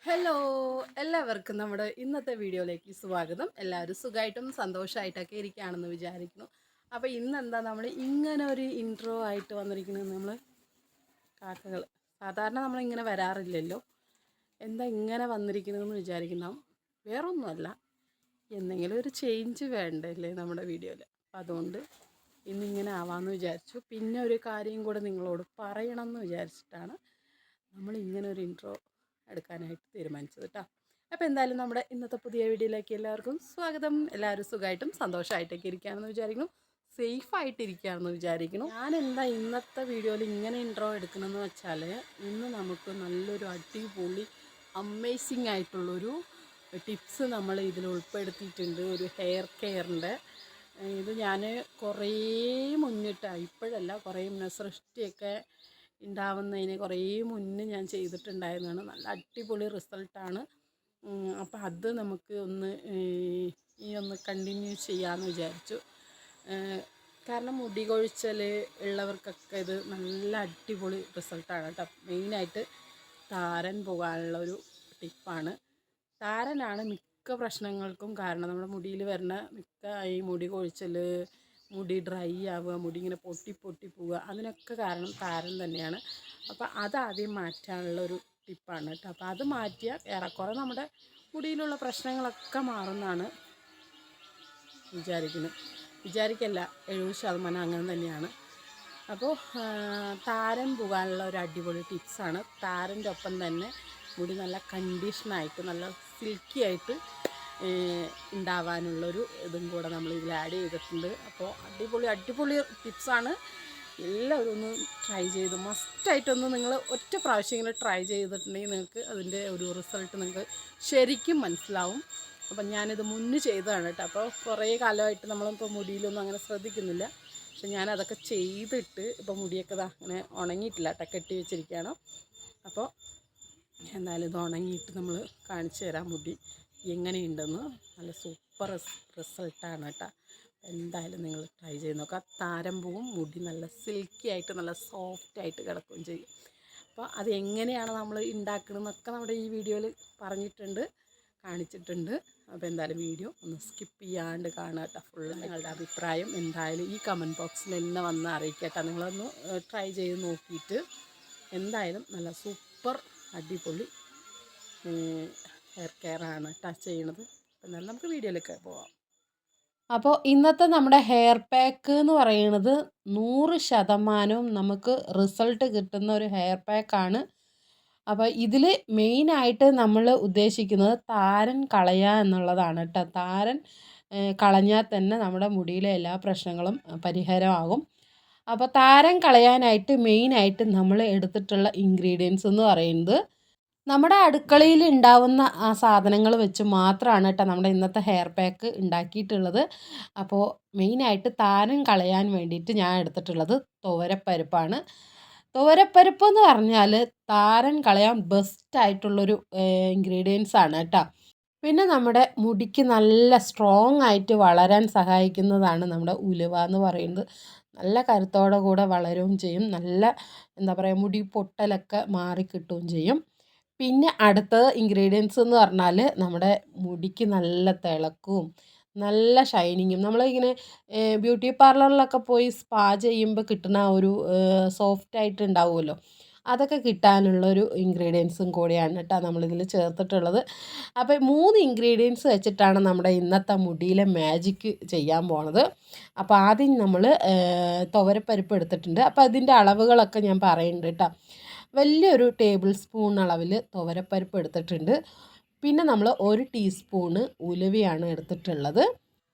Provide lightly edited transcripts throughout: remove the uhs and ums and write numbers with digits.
Hello എല്ലാവർക്കും നമ്മുടെ ഇന്നത്തെ വീഡിയോയിലേക്ക് സ്വാഗതം. എല്ലാവരും സുഖമായിട്ടും സന്തോഷമായിട്ടൊക്കെ ഇരിക്കുകയാണെന്ന് വിചാരിക്കുന്നു. അപ്പോൾ ഇന്നെന്താ നമ്മൾ ഇങ്ങനെ ഒരു ഇൻട്രോ ആയിട്ട് വന്നിരിക്കുന്നത്? നമ്മൾ കാക്കകൾ സാധാരണ നമ്മളിങ്ങനെ വരാറില്ലല്ലോ. എന്താ ഇങ്ങനെ വന്നിരിക്കുന്നതെന്ന് വിചാരിക്കുന്ന വേറൊന്നുമല്ല, എന്തെങ്കിലും ഒരു ചേഞ്ച് വേണ്ടല്ലേ നമ്മുടെ വീഡിയോയിൽ. അപ്പം അതുകൊണ്ട് ഇന്നിങ്ങനെ ആവാമെന്ന് വിചാരിച്ചു. പിന്നെ ഒരു കാര്യം കൂടെ നിങ്ങളോട് പറയണമെന്ന് വിചാരിച്ചിട്ടാണ് നമ്മളിങ്ങനെ ഒരു ഇൻട്രോ എടുക്കാനായിട്ട് തീരുമാനിച്ചത് കേട്ടോ. അപ്പോൾ എന്തായാലും നമ്മുടെ ഇന്നത്തെ പുതിയ വീഡിയോയിലേക്ക് എല്ലാവർക്കും സ്വാഗതം. എല്ലാവരും സുഖമായിട്ടും സന്തോഷമായിട്ടൊക്കെ ഇരിക്കുകയാണെന്ന് വിചാരിക്കുന്നു, സേഫായിട്ടിരിക്കുകയാണെന്ന് വിചാരിക്കുന്നു. ഞാൻ എന്താ ഇന്നത്തെ വീഡിയോയിൽ ഇങ്ങനെ ഇൻട്രോ എടുക്കണമെന്ന് വെച്ചാൽ, ഇന്ന് നമുക്ക് നല്ലൊരു അടിപൊളി അമേസിങ് ആയിട്ടുള്ളൊരു ടിപ്സ് നമ്മൾ ഇതിൽ ഉൾപ്പെടുത്തിയിട്ടുണ്ട്. ഒരു ഹെയർ കെയറിൻ്റെ ഇത് ഞാൻ കുറേ മുന്നിട്ടാണ്, ഇപ്പോഴല്ല, കുറേ മുന്നേ സൃഷ്ടിയൊക്കെ ഉണ്ടാവുന്നതിന് കുറേ മുന്നേ ഞാൻ ചെയ്തിട്ടുണ്ടായിരുന്നതാണ്. നല്ല അടിപൊളി റിസൾട്ടാണ്. അപ്പോൾ അത് നമുക്ക് ഒന്ന് കണ്ടിന്യൂ ചെയ്യാമെന്ന് വിചാരിച്ചു. കാരണം മുടി കൊഴിച്ചൽ ഉള്ളവർക്കൊക്കെ ഇത് നല്ല അടിപൊളി റിസൾട്ടാണ് കേട്ടോ. മെയിനായിട്ട് താരൻ പോകാനുള്ളൊരു ടിപ്പാണ്. താരനാണ് മിക്ക പ്രശ്നങ്ങൾക്കും കാരണം. നമ്മുടെ മുടിയിൽ വരുന്ന മിക്ക ഈ മുടി കൊഴിച്ചൽ, മുടി ഡ്രൈ ആവുക, മുടി ഇങ്ങനെ പൊട്ടി പൊട്ടി പോവുക, അതിനൊക്കെ കാരണം താരൻ തന്നെയാണ്. അപ്പോൾ അതാദ്യം മാറ്റാനുള്ളൊരു ടിപ്പാണ് കേട്ടോ. അപ്പോൾ അത് മാറ്റിയാൽ ഏറെക്കുറെ നമ്മുടെ മുടിയിലുള്ള പ്രശ്നങ്ങളൊക്കെ മാറുമെന്നാണ് വിചാരിക്കല്ല, 70% അങ്ങനെ തന്നെയാണ്. അപ്പോൾ താരൻ പോകാനുള്ള ഒരു അടിപൊളി ടിപ്സാണ്. താരൻ്റെ ഒപ്പം തന്നെ മുടി നല്ല കണ്ടീഷനായിട്ട് നല്ല സിൽക്കി ആയിട്ട് ഉണ്ടാവാനുള്ളൊരു ഇതും കൂടെ നമ്മൾ ഇതിൽ ആഡ് ചെയ്തിട്ടുണ്ട്. അപ്പോൾ അടിപൊളി ടിപ്സാണ്. എല്ലാവരും ഒന്ന് ട്രൈ ചെയ്ത് മസ്റ്റായിട്ടൊന്ന് നിങ്ങൾ ഒറ്റ പ്രാവശ്യം ഇങ്ങനെ ട്രൈ ചെയ്തിട്ടുണ്ടെങ്കിൽ നിങ്ങൾക്ക് അതിൻ്റെ ഒരു റിസൾട്ട് നിങ്ങൾക്ക് ശരിക്കും മനസ്സിലാവും. അപ്പം ഞാനിത് മുന്നേ ചെയ്തതാണ് കേട്ടോ. അപ്പോൾ കുറേ കാലമായിട്ട് നമ്മളിപ്പോൾ മുടിയിലൊന്നും അങ്ങനെ ശ്രദ്ധിക്കുന്നില്ല. പക്ഷെ ഞാനതൊക്കെ ചെയ്തിട്ട് ഇപ്പോൾ മുടിയൊക്കെ അങ്ങനെ ഉണങ്ങിയിട്ടില്ല കേട്ടോ, കെട്ടി വെച്ചിരിക്കുകയാണ്. അപ്പോൾ എന്തായാലും ഇത് ഉണങ്ങിയിട്ട് നമ്മൾ കാണിച്ചു തരാം മുടി എങ്ങനെയുണ്ടെന്ന്. നല്ല സൂപ്പർ റിസൾട്ടാണ് കേട്ടോ. എന്തായാലും നിങ്ങൾ ട്രൈ ചെയ്ത് നോക്കുക. താരം പോവും, മുടി നല്ല സിൽക്കി ആയിട്ട് നല്ല സോഫ്റ്റായിട്ട് കിടക്കുകയും ചെയ്യും. അപ്പോൾ അത് എങ്ങനെയാണ് നമ്മൾ ഉണ്ടാക്കണമെന്നൊക്കെ നമ്മുടെ ഈ വീഡിയോയിൽ പറഞ്ഞിട്ടുണ്ട്, കാണിച്ചിട്ടുണ്ട്. അപ്പോൾ എന്തായാലും വീഡിയോ ഒന്ന് സ്കിപ്പ് ചെയ്യാണ്ട് കാണുക കേട്ടോ. ഫുള്ള് നിങ്ങളുടെ അഭിപ്രായം എന്തായാലും ഈ കമൻറ്റ് ബോക്സിൽ എന്നെ വന്ന് അറിയിക്കട്ടെ. നിങ്ങളൊന്ന് ട്രൈ ചെയ്ത് നോക്കിയിട്ട് എന്തായാലും നല്ല സൂപ്പർ അടിപൊളി ഹെയർ കെയറാണ് ടച്ച് ചെയ്യണത്. എന്നാലും നമുക്ക് വീഡിയോയിലേക്ക് പോവാം. അപ്പോൾ ഇന്നത്തെ നമ്മുടെ ഹെയർ പാക്ക് എന്ന് പറയുന്നത് 100% നമുക്ക് റിസൾട്ട് കിട്ടുന്ന ഒരു ഹെയർ പാക്കാണ്. അപ്പോൾ ഇതിൽ മെയിനായിട്ട് നമ്മൾ ഉദ്ദേശിക്കുന്നത് താരൻ കളയുക എന്നുള്ളതാണ് കേട്ടോ. താരൻ കളഞ്ഞാൽ തന്നെ നമ്മുടെ മുടിയിലെ എല്ലാ പ്രശ്നങ്ങളും പരിഹാരമാകും. അപ്പോൾ താരൻ കളയാനായിട്ട് മെയിനായിട്ട് നമ്മൾ എടുത്തിട്ടുള്ള ഇൻഗ്രീഡിയൻസ് എന്ന് പറയുന്നത് നമ്മുടെ അടുക്കളയിൽ ഉണ്ടാവുന്ന ആ സാധനങ്ങൾ വെച്ച് മാത്രമാണ് കേട്ടോ നമ്മുടെ ഇന്നത്തെ ഹെയർ പാക്ക് ഉണ്ടാക്കിയിട്ടുള്ളത്. അപ്പോൾ മെയിനായിട്ട് താരൻ കളയാൻ വേണ്ടിയിട്ട് ഞാൻ എടുത്തിട്ടുള്ളത് തുവരപ്പരിപ്പാണ്. തുവരപ്പരിപ്പ് എന്ന് പറഞ്ഞാൽ താരൻ കളയാൻ ബെസ്റ്റായിട്ടുള്ളൊരു ഇൻഗ്രീഡിയൻസ് ആണ് കേട്ടോ. പിന്നെ നമ്മുടെ മുടിക്ക് നല്ല സ്ട്രോങ് ആയിട്ട് വളരാൻ സഹായിക്കുന്നതാണ് നമ്മുടെ ഉലുവ എന്ന് പറയുന്നത്. നല്ല കരുത്തോടെ കൂടെ വളരുകയും ചെയ്യും. നല്ല എന്താ പറയുക, മുടി പൊട്ടലൊക്കെ മാറിക്കിട്ടുകയും ചെയ്യും. പിന്നെ അടുത്തത് ഇൻഗ്രീഡിയൻസ് എന്ന് പറഞ്ഞാൽ നമ്മുടെ മുടിക്ക് നല്ല തിളക്കവും നല്ല ഷൈനിങ്ങും. നമ്മളിങ്ങനെ ബ്യൂട്ടി പാർലറിലൊക്കെ പോയി സ്പാ ചെയ്യുമ്പോൾ കിട്ടുന്ന ഒരു സോഫ്റ്റായിട്ട് ഉണ്ടാവുമല്ലോ, അതൊക്കെ കിട്ടാനുള്ളൊരു ഇൻഗ്രീഡിയൻസും കൂടിയാണ് കേട്ടോ നമ്മളിതിൽ ചേർത്തിട്ടുള്ളത്. അപ്പോൾ 3 ഇൻഗ്രീഡിയൻസ് വെച്ചിട്ടാണ് നമ്മുടെ ഇന്നത്തെ മുടിയിലെ മാജിക്ക് ചെയ്യാൻ പോണത്. അപ്പോൾ ആദ്യം നമ്മൾ തുവരപ്പരിപ്പ് എടുത്തിട്ടുണ്ട്. അപ്പോൾ അതിൻ്റെ അളവുകളൊക്കെ ഞാൻ പറയുന്നുണ്ട് കേട്ടോ. വലിയൊരു ടേബിൾ സ്പൂൺ അളവിൽ തുവരപ്പരിപ്പ് എടുത്തിട്ടുണ്ട്. പിന്നെ നമ്മൾ 1 ടീസ്പൂണ് ഉലുവയാണ് എടുത്തിട്ടുള്ളത്.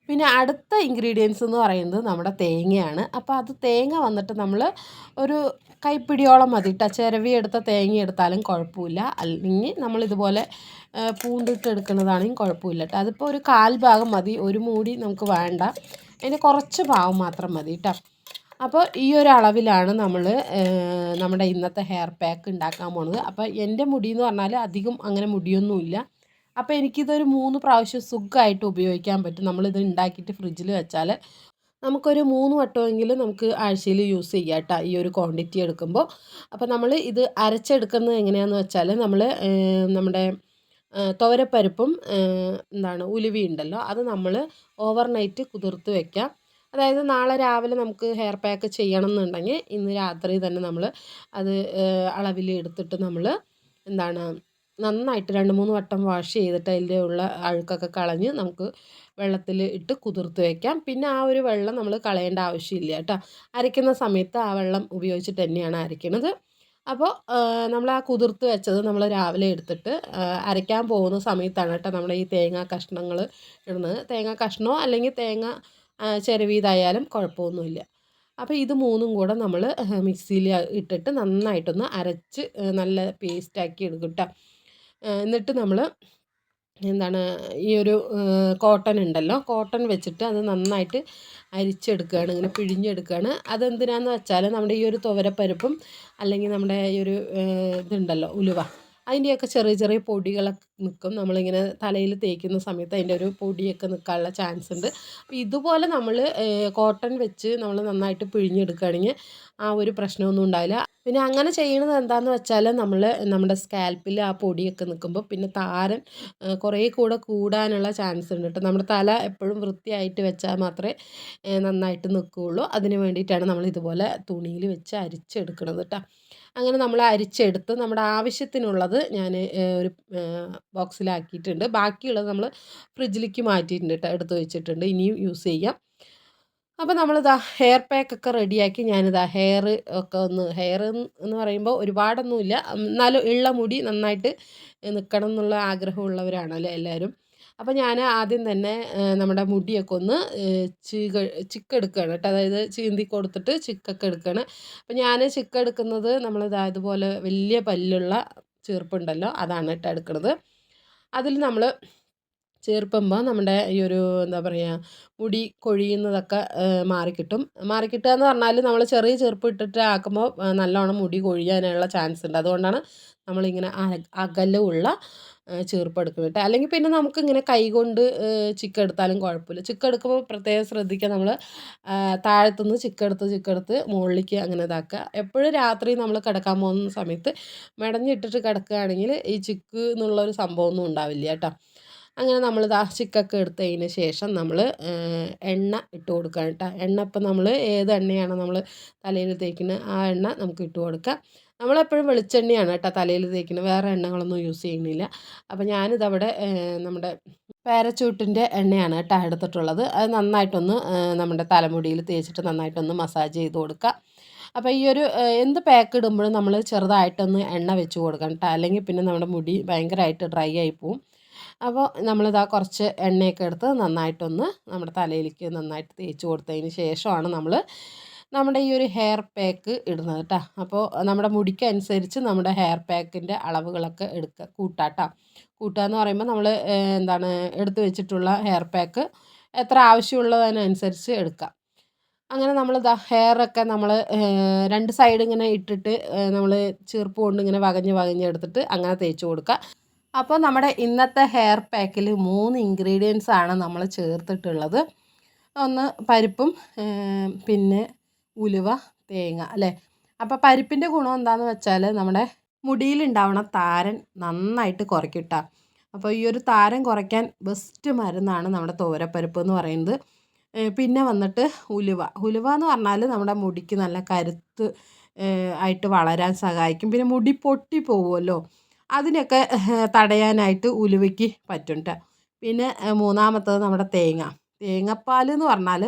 പിന്നെ അടുത്ത ഇൻഗ്രീഡിയൻസ് എന്ന് പറയുന്നത് നമ്മുടെ തേങ്ങയാണ്. അപ്പോൾ അത് തേങ്ങ വന്നിട്ട് നമ്മൾ ഒരു കൈപ്പിടിയോളം മതി കേട്ടോ. ചിരവി എടുത്ത തേങ്ങ എടുത്താലും കുഴപ്പമില്ല, അല്ലെങ്കിൽ നമ്മളിതുപോലെ പൂണ്ടിട്ട് എടുക്കുന്നതാണെങ്കിൽ കുഴപ്പമില്ല കേട്ടോ. അതിപ്പോൾ ഒരു 1/4 ഭാഗം മതി, ഒരു മൂടി നമുക്ക് വേണ്ട, അതിന് കുറച്ച് ഭാഗം മാത്രം മതി കേട്ടോ. അപ്പോൾ ഈ ഒരു അളവിലാണ് നമ്മൾ നമ്മുടെ ഇന്നത്തെ ഹെയർ പാക്ക് ഉണ്ടാക്കാൻ പോണത്. അപ്പോൾ എൻ്റെ മുടി എന്ന് പറഞ്ഞാൽ അധികം അങ്ങനെ മുടിയൊന്നുമില്ല. അപ്പോൾ എനിക്കിതൊരു 3 പ്രാവശ്യം സുഖമായിട്ട് ഉപയോഗിക്കാൻ പറ്റും. നമ്മളിത് ഉണ്ടാക്കിയിട്ട് ഫ്രിഡ്ജിൽ വെച്ചാൽ നമുക്കൊരു 3 വട്ടമെങ്കിലും നമുക്ക് ആഴ്ചയിൽ യൂസ് ചെയ്യാം കേട്ടോ, ഈ ഒരു ക്വാണ്ടിറ്റി എടുക്കുമ്പോൾ. അപ്പോൾ നമ്മൾ ഇത് അരച്ചെടുക്കുന്നത് എങ്ങനെയാണെന്ന് വെച്ചാൽ, നമ്മൾ നമ്മുടെ തുവരപ്പരിപ്പും ഉലുവയുണ്ടല്ലോ അത് നമ്മൾ ഓവർനൈറ്റ് കുതിർത്ത് വെക്കാം. അതായത് നാളെ രാവിലെ നമുക്ക് ഹെയർ പാക്ക് ചെയ്യണം എന്നുണ്ടെങ്കിൽ ഇന്ന് രാത്രി തന്നെ നമ്മൾ അത് അളവിൽ എടുത്തിട്ട് നമ്മൾ എന്താണ് നന്നായിട്ട് 2-3 വട്ടം വാഷ് ചെയ്തിട്ട് അതിൻ്റെ ഉള്ള അഴുക്കൊക്കെ കളഞ്ഞ് നമുക്ക് വെള്ളത്തിൽ ഇട്ട് കുതിർത്ത് വയ്ക്കാം. പിന്നെ ആ ഒരു വെള്ളം നമ്മൾ കളയേണ്ട ആവശ്യമില്ല കേട്ടോ. അരയ്ക്കുന്ന സമയത്ത് ആ വെള്ളം ഉപയോഗിച്ചിട്ട് തന്നെയാണ് അരയ്ക്കുന്നത്. അപ്പോൾ നമ്മൾ ആ കുതിർത്ത് വെച്ചത് നമ്മൾ രാവിലെ എടുത്തിട്ട് അരയ്ക്കാൻ പോകുന്ന സമയത്താണ് കേട്ടോ നമ്മുടെ ഈ തേങ്ങാ കഷ്ണങ്ങൾ ഇടുന്നത്. തേങ്ങാ കഷ്ണമോ അല്ലെങ്കിൽ തേങ്ങ ചിരവിയതായാലും കുഴപ്പമൊന്നുമില്ല. അപ്പോൾ ഇത് മൂന്നും കൂടെ നമ്മൾ മിക്സിയിൽ ഇട്ടിട്ട് നന്നായിട്ടൊന്ന് അരച്ച് നല്ല പേസ്റ്റാക്കി എടുക്കും കേട്ടോ. എന്നിട്ട് നമ്മൾ ഈ ഒരു കോട്ടൺ ഉണ്ടല്ലോ, കോട്ടൺ വെച്ചിട്ട് അത് നന്നായിട്ട് അരിച്ചെടുക്കുകയാണ്, ഇങ്ങനെ പിഴിഞ്ഞെടുക്കുകയാണ്. അതെന്തിനാന്ന് വെച്ചാൽ നമ്മുടെ ഈ ഒരു തുവരപ്പരിപ്പും അല്ലെങ്കിൽ നമ്മുടെ ഈ ഒരു ഇതുണ്ടല്ലോ ഉലുവ, അതിൻ്റെയൊക്കെ ചെറിയ ചെറിയ പൊടികളൊക്കെ നിൽക്കും. നമ്മളിങ്ങനെ തലയിൽ തേക്കുന്ന സമയത്ത് അതിൻ്റെ ഒരു പൊടിയൊക്കെ നിൽക്കാനുള്ള ചാൻസ് ഉണ്ട്. അപ്പോൾ ഇതുപോലെ നമ്മൾ കോട്ടൺ വെച്ച് നമ്മൾ നന്നായിട്ട് പിഴിഞ്ഞെടുക്കുകയാണെങ്കിൽ ആ ഒരു പ്രശ്നമൊന്നും ഉണ്ടാവില്ല. പിന്നെ അങ്ങനെ ചെയ്യണത് എന്താണെന്ന് വെച്ചാൽ നമ്മുടെ സ്കാൽപ്പിൽ ആ പൊടിയൊക്കെ നിൽക്കുമ്പോൾ പിന്നെ താരൻ കുറേ കൂടെ കൂടാനുള്ള ചാൻസ് ഉണ്ട് കേട്ടോ. നമ്മുടെ തല എപ്പോഴും വൃത്തിയായിട്ട് വെച്ചാൽ മാത്രമേ നന്നായിട്ട് നിൽക്കുകയുള്ളൂ. അതിന് വേണ്ടിയിട്ടാണ് നമ്മൾ ഇതുപോലെ തുണിയിൽ വെച്ച് അരിച്ചെടുക്കുന്നത് കേട്ടോ. അങ്ങനെ നമ്മൾ അരിച്ചെടുത്ത് നമ്മുടെ ആവശ്യത്തിനുള്ളത് ഞാൻ ഒരു ബോക്സിലാക്കിയിട്ടുണ്ട്. ബാക്കിയുള്ളത് നമ്മൾ ഫ്രിഡ്ജിലേക്ക് മാറ്റിയിട്ടുണ്ട് കേട്ടോ, എടുത്ത് വെച്ചിട്ടുണ്ട്, ഇനിയും യൂസ് ചെയ്യാം. അപ്പോൾ നമ്മളിതാ ഹെയർ പാക്കൊക്കെ റെഡിയാക്കി ഹെയർ ഒക്കെ ഹെയർ എന്ന് പറയുമ്പോൾ ഒരുപാടൊന്നുമില്ല, എന്നാലും ഉള്ള മുടി നന്നായിട്ട് നിൽക്കണം എന്നുള്ള ആഗ്രഹമുള്ളവരാണല്ലോ എല്ലാവരും. അപ്പോൾ ഞാൻ ആദ്യം തന്നെ നമ്മുടെ മുടിയൊക്കെ ഒന്ന് ചിക്കെടുക്കുകയാണ് കേട്ടോ. അതായത് ചീന്തി കൊടുത്തിട്ട് ചിക്കൊക്കെ എടുക്കുകയാണ്. അപ്പോൾ ഞാൻ ചിക്കെടുക്കുന്നത് ഇതുപോലെ വലിയ പല്ലുള്ള ചീർപ്പുണ്ടല്ലോ അതാണ് കേട്ടോ എടുക്കുന്നത്. അതിൽ നമ്മൾ ചേർക്കുമ്പോൾ നമ്മുടെ ഈ ഒരു എന്താ പറയുക മുടി കൊഴിയുന്നതൊക്കെ മാറിക്കിട്ടും. മാറിക്കിട്ടുക എന്ന് പറഞ്ഞാൽ നമ്മൾ ചെറിയ ചെറുപ്പ് ഇട്ടിട്ട് ആക്കുമ്പോൾ നല്ലോണം മുടി കൊഴിയാനുള്ള ചാൻസ് ഉണ്ട്. അതുകൊണ്ടാണ് നമ്മളിങ്ങനെ അകലമുള്ള ചീർപ്പ് എടുക്കുന്നത് കേട്ടോ. അല്ലെങ്കിൽ പിന്നെ നമുക്കിങ്ങനെ കൈകൊണ്ട് ചിക്കെടുത്താലും കുഴപ്പമില്ല. ചിക്കെടുക്കുമ്പോൾ പ്രത്യേകം ശ്രദ്ധിക്കുക, നമ്മൾ താഴത്തുനിന്ന് ചിക്കെടുത്ത് മുകളിലേക്ക് അങ്ങനെ ഇതാക്കുക. എപ്പോഴും രാത്രി നമ്മൾ കിടക്കാൻ പോകുന്ന സമയത്ത് മെടഞ്ഞിട്ടിട്ട് കിടക്കുകയാണെങ്കിൽ ഈ ചിക്ക് എന്നുള്ളൊരു സംഭവമൊന്നും ഉണ്ടാവില്ല കേട്ടോ. അങ്ങനെ നമ്മൾ ചിക്കൊക്കെ എടുത്തതിന് ശേഷം നമ്മൾ എണ്ണ ഇട്ട് കൊടുക്കുക കേട്ടോ. എണ്ണ ഇപ്പം നമ്മൾ ഏത് എണ്ണയാണോ നമ്മൾ തലയിൽ തേക്കുന്നത് ആ എണ്ണ നമുക്ക് ഇട്ട് കൊടുക്കാം. നമ്മളെപ്പോഴും വെളിച്ചെണ്ണയാണ് കേട്ടോ തലയിൽ തേക്കുന്നത്, വേറെ എണ്ണകളൊന്നും യൂസ് ചെയ്യുന്നില്ല. അപ്പോൾ ഞാനിതവിടെ നമ്മുടെ പാരച്യൂട്ടിൻ്റെ എണ്ണയാണ് കേട്ടോ എടുത്തിട്ടുള്ളത്. അത് നന്നായിട്ടൊന്ന് നമ്മുടെ തലമുടിയിൽ തേച്ചിട്ട് നന്നായിട്ടൊന്ന് മസാജ് ചെയ്ത് കൊടുക്കുക. അപ്പോൾ ഈ ഒരു എന്ത് പാക്ക് ഇടുമ്പോഴും നമ്മൾ ചെറുതായിട്ടൊന്ന് എണ്ണ വെച്ച് കൊടുക്കണം കേട്ടോ, അല്ലെങ്കിൽ പിന്നെ നമ്മുടെ മുടി ഭയങ്കരമായിട്ട് ഡ്രൈ ആയി പോവും. അപ്പോൾ കുറച്ച് എണ്ണയൊക്കെ എടുത്ത് നന്നായിട്ടൊന്ന് നമ്മുടെ തലയിലേക്ക് നന്നായിട്ട് തേച്ച് കൊടുത്തതിന് ശേഷമാണ് നമ്മുടെ ഈ ഒരു ഹെയർ പാക്ക് ഇടുന്നത് കേട്ടോ. അപ്പോൾ നമ്മുടെ മുടിക്കനുസരിച്ച് നമ്മുടെ ഹെയർ പാക്കിൻ്റെ അളവുകളൊക്കെ കൂട്ടാം. കൂട്ടുക എന്ന് പറയുമ്പോൾ നമ്മൾ എടുത്ത് വെച്ചിട്ടുള്ള ഹെയർ പാക്ക് എത്ര ആവശ്യമുള്ളതിനനുസരിച്ച് എടുക്കാം. അങ്ങനെ ഹെയറൊക്കെ നമ്മൾ 2 സൈഡ് ഇങ്ങനെ ഇട്ടിട്ട് നമ്മൾ ചീർപ്പ് കൊണ്ട് ഇങ്ങനെ വകഞ്ഞ് എടുത്തിട്ട് അങ്ങനെ തേച്ച് കൊടുക്കുക. അപ്പോൾ നമ്മുടെ ഇന്നത്തെ ഹെയർ പാക്കിൽ 3 ഇൻഗ്രീഡിയൻസ് ആണ് നമ്മൾ ചേർത്തിട്ടുള്ളത്. ഒന്ന് പരിപ്പും പിന്നെ ഉലുവ, തേങ്ങ അല്ലേ. അപ്പോൾ പരിപ്പിൻ്റെ ഗുണം എന്താണെന്ന് വെച്ചാൽ നമ്മുടെ മുടിയിലുണ്ടാവണ താരൻ നന്നായിട്ട് കുറയ്ക്കും കേട്ടോ. അപ്പോൾ ഈ ഒരു താരൻ കുറയ്ക്കാൻ ബെസ്റ്റ് മരുന്നാണ് നമ്മുടെ തുവരപ്പരിപ്പ് എന്ന് പറയുന്നത്. പിന്നെ വന്നിട്ട് ഉലുവ എന്ന് പറഞ്ഞാൽ നമ്മുടെ മുടിക്ക് നല്ല കരുത്ത് ആയിട്ട് വളരാൻ സഹായിക്കും. പിന്നെ മുടി പൊട്ടി പോകുമല്ലോ, അതിനൊക്കെ തടയാനായിട്ട് ഉലുവയ്ക്ക് പറ്റും കേട്ടോ. പിന്നെ മൂന്നാമത്തത് നമ്മുടെ തേങ്ങാപ്പാൽ എന്ന് പറഞ്ഞാൽ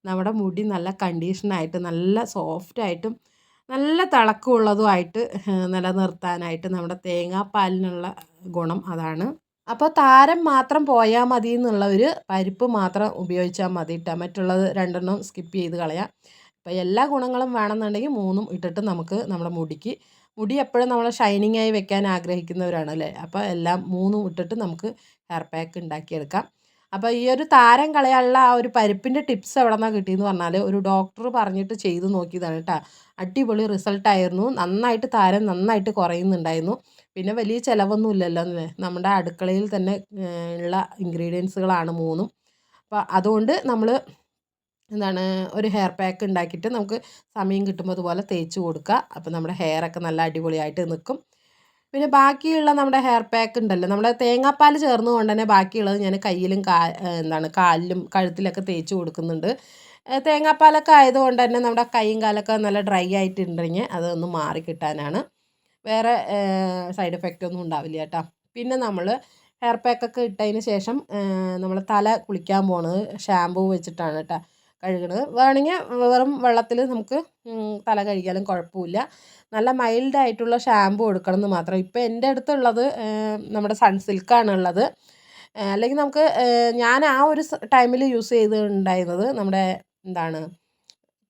നമ്മുടെ മുടി നല്ല കണ്ടീഷനായിട്ട് നല്ല സോഫ്റ്റായിട്ടും നല്ല തിളക്കമുള്ളതുമായിട്ട് നിലനിർത്താനായിട്ട് നമ്മുടെ തേങ്ങാപ്പാലിനുള്ള ഗുണം അതാണ്. അപ്പോൾ താരം മാത്രം പോയാൽ മതി എന്നുള്ളവർ പരിപ്പ് മാത്രം ഉപയോഗിച്ചാൽ മതി കേട്ടോ, മറ്റുള്ളത് 2 സ്കിപ്പ് ചെയ്ത് കളയാം. അപ്പോൾ എല്ലാ ഗുണങ്ങളും വേണമെന്നുണ്ടെങ്കിൽ 3 ഇട്ടിട്ട് നമുക്ക് നമ്മുടെ മുടി എപ്പോഴും നമ്മൾ ഷൈനിങ് ആയി വെക്കാൻ ആഗ്രഹിക്കുന്നവരാണ് അല്ലേ. അപ്പോൾ എല്ലാം 3 ഇട്ടിട്ട് നമുക്ക് ഹെയർ പാക്ക് ഉണ്ടാക്കിയെടുക്കാം. അപ്പോൾ ഈ ഒരു താരം കളയാനുള്ള ആ ഒരു പരിപ്പിൻ്റെ ടിപ്സ് എവിടെ നിന്നാണ് കിട്ടിയെന്ന് പറഞ്ഞാൽ ഒരു ഡോക്ടർ പറഞ്ഞിട്ട് ചെയ്ത് നോക്കിയതാണ് കേട്ടോ. അടിപൊളി റിസൾട്ടായിരുന്നു, നന്നായിട്ട് താരം നന്നായിട്ട് കുറയുന്നുണ്ടായിരുന്നു. പിന്നെ വലിയ ചിലവൊന്നും ഇല്ലല്ലോ, നമ്മുടെ അടുക്കളയിൽ തന്നെ ഉള്ള ഇൻഗ്രീഡിയൻസുകളാണ് 3. അപ്പോൾ അതുകൊണ്ട് നമ്മൾ ഒരു ഹെയർ പാക്ക് ഉണ്ടാക്കിയിട്ട് നമുക്ക് സമയം കിട്ടുമ്പോൾ അതുപോലെ തേച്ച് കൊടുക്കുക. അപ്പോൾ നമ്മുടെ ഹെയറൊക്കെ നല്ല അടിപൊളിയായിട്ട് നിൽക്കും. പിന്നെ ബാക്കിയുള്ള നമ്മുടെ ഹെയർ പാക്ക് ഉണ്ടല്ലോ, നമ്മുടെ തേങ്ങാപ്പാൽ ചേർന്നുകൊണ്ട് തന്നെ ബാക്കിയുള്ളത് ഞാൻ കയ്യിലും കാലിലും കഴുത്തിലൊക്കെ തേച്ച് കൊടുക്കുന്നുണ്ട്. തേങ്ങാപ്പാലൊക്കെ ആയതുകൊണ്ട് തന്നെ നമ്മുടെ കൈയും കാലൊക്കെ നല്ല ഡ്രൈ ആയിട്ടുണ്ടെങ്കിൽ അതൊന്ന് മാറി കിട്ടാനാണ്. വേറെ സൈഡ് എഫക്റ്റ് ഒന്നും ഉണ്ടാവില്ല കേട്ടോ. പിന്നെ നമ്മൾ ഹെയർ പാക്കൊക്കെ ഇട്ടതിന് ശേഷം നമ്മൾ തല കുളിക്കാൻ പോണത് ഷാമ്പൂ വെച്ചിട്ടാണ് കേട്ടോ കഴുകണത്. വേണമെങ്കിൽ വെറും വെള്ളത്തിൽ നമുക്ക് തല കഴുകിയാലും കുഴപ്പമില്ല. നല്ല മൈൽഡായിട്ടുള്ള ഷാമ്പൂ എടുക്കണം എന്ന് മാത്രം. ഇപ്പോൾ എൻ്റെ അടുത്തുള്ളത് നമ്മുടെ സൺസിൽക്കാണ് ഉള്ളത്. അല്ലെങ്കിൽ നമുക്ക് ഞാൻ ആ ഒരു ടൈമിൽ യൂസ് ചെയ്തിട്ടുണ്ടായിരുന്നത് നമ്മുടെ എന്താണ്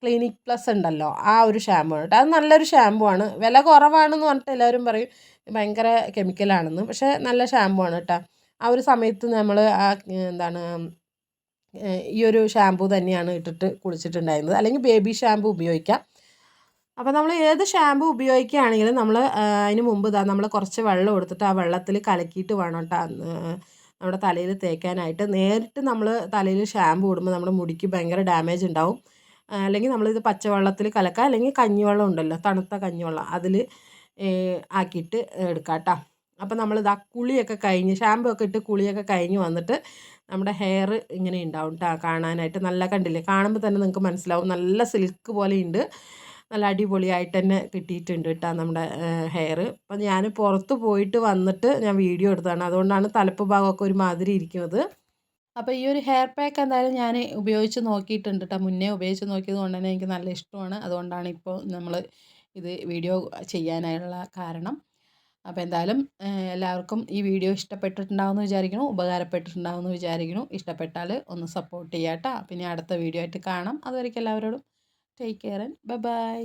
ക്ലിനിക് പ്ലസ് ഉണ്ടല്ലോ, ആ ഒരു ഷാമ്പൂ ആണ് കേട്ടോ. അത് നല്ലൊരു ഷാമ്പൂ ആണ്. വില കുറവാണെന്ന് പറഞ്ഞിട്ട് എല്ലാവരും പറയും ഭയങ്കര കെമിക്കലാണെന്ന്. പക്ഷേ നല്ല ഷാമ്പൂ ആണ് കേട്ടോ. ആ ഒരു സമയത്ത് നമ്മൾ എന്താണ് ഈ ഒരു ഷാമ്പൂ തന്നെയാണ് ഇട്ടിട്ട് കുളിച്ചിട്ടുണ്ടായിരുന്നത്. അല്ലെങ്കിൽ ബേബി ഷാമ്പൂ ഉപയോഗിക്കാം. അപ്പോൾ നമ്മൾ ഏത് ഷാമ്പൂ ഉപയോഗിക്കുകയാണെങ്കിലും നമ്മൾ അതിന് മുമ്പ് നമ്മൾ കുറച്ച് വെള്ളം എടുത്തിട്ട് ആ വെള്ളത്തിൽ കലക്കിയിട്ട് വേണം കേട്ടോ നമ്മുടെ തലയിൽ തേക്കാനായിട്ട്. നേരിട്ട് നമ്മൾ തലയിൽ ഷാമ്പൂ ഇടുമ്പോൾ നമ്മുടെ മുടിക്ക് ഭയങ്കര ഡാമേജ് ഉണ്ടാവും. അല്ലെങ്കിൽ നമ്മളിത് പച്ചവെള്ളത്തിൽ കലക്കുക, അല്ലെങ്കിൽ കഞ്ഞിവെള്ളം ഉണ്ടല്ലോ, തണുത്ത കഞ്ഞിവെള്ളം അതിൽ ആക്കിയിട്ട് എടുക്കാം കേട്ടോ. അപ്പോൾ നമ്മളിതാ കുളിയൊക്കെ കഴിഞ്ഞ് ഷാമ്പൂ ഒക്കെ ഇട്ട് കുളിയൊക്കെ കഴിഞ്ഞ് വന്നിട്ട് നമ്മുടെ ഹെയർ ഇങ്ങനെ ഉണ്ടാവും കേട്ടോ കാണാനായിട്ട്. നല്ല കണ്ടില്ലേ, കാണുമ്പോൾ തന്നെ നിങ്ങൾക്ക് മനസ്സിലാവും നല്ല സിൽക്ക് പോലെ ഉണ്ട്. നല്ല അടിപൊളിയായിട്ട് തന്നെ കിട്ടിയിട്ടുണ്ട് കേട്ടോ നമ്മുടെ ഹെയർ. അപ്പം ഞാൻ പുറത്ത് പോയിട്ട് വന്നിട്ട് ഞാൻ വീഡിയോ എടുത്തതാണ്, അതുകൊണ്ടാണ് തലപ്പ് ഭാഗമൊക്കെ ഒരു മാതിരി ഇരിക്കുന്നത്. അപ്പോൾ ഈ ഒരു ഹെയർ പാക്ക് എന്തായാലും ഞാൻ ഉപയോഗിച്ച് നോക്കിയിട്ടുണ്ട് കേട്ടോ. മുന്നേ ഉപയോഗിച്ച് നോക്കിയത് കൊണ്ട് തന്നെ എനിക്ക് നല്ല ഇഷ്ടമാണ്. അതുകൊണ്ടാണ് ഇപ്പോൾ നമ്മൾ ഇത് വീഡിയോ ചെയ്യാനായുള്ള കാരണം. അപ്പോൾ എന്തായാലും എല്ലാവർക്കും ഈ വീഡിയോ ഇഷ്ടപ്പെട്ടിട്ടുണ്ടാവുമെന്ന് വിചാരിക്കുന്നു, ഉപകാരപ്പെട്ടിട്ടുണ്ടാവുമെന്ന് വിചാരിക്കുന്നു. ഇഷ്ടപ്പെട്ടാൽ ഒന്ന് സപ്പോർട്ട് ചെയ്യാം കേട്ടോ. പിന്നെ അടുത്ത വീഡിയോ ആയിട്ട് കാണാം. അതുവരെയ്ക്കും എല്ലാവരോടും take care and bye bye.